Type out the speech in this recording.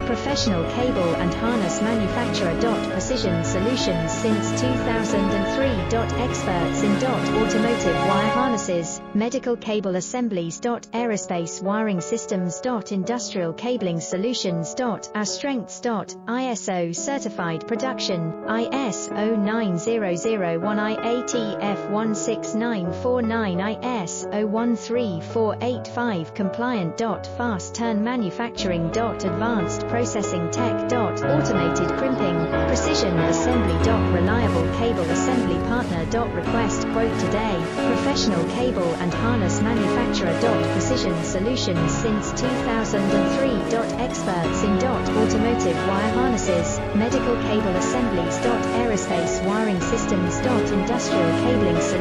Professional cable and harness manufacturer. Precision Solutions since 2003. Experts in automotive wire harnesses, medical cable assemblies. Aerospace wiring systems. Industrial cabling solutions. Our strengths. ISO certified production, ISO 9001 IATF 16949 ISO 13485 compliant. Fast turn manufacturing. Advanced processing tech. Automated crimping, precision assembly. Reliable cable assembly partner. Request quote today. Professional cable and harness manufacturer. Precision Solutions since 2003. Experts in automotive wire harnesses, medical cable assemblies. Aerospace wiring systems. Industrial cabling solutions.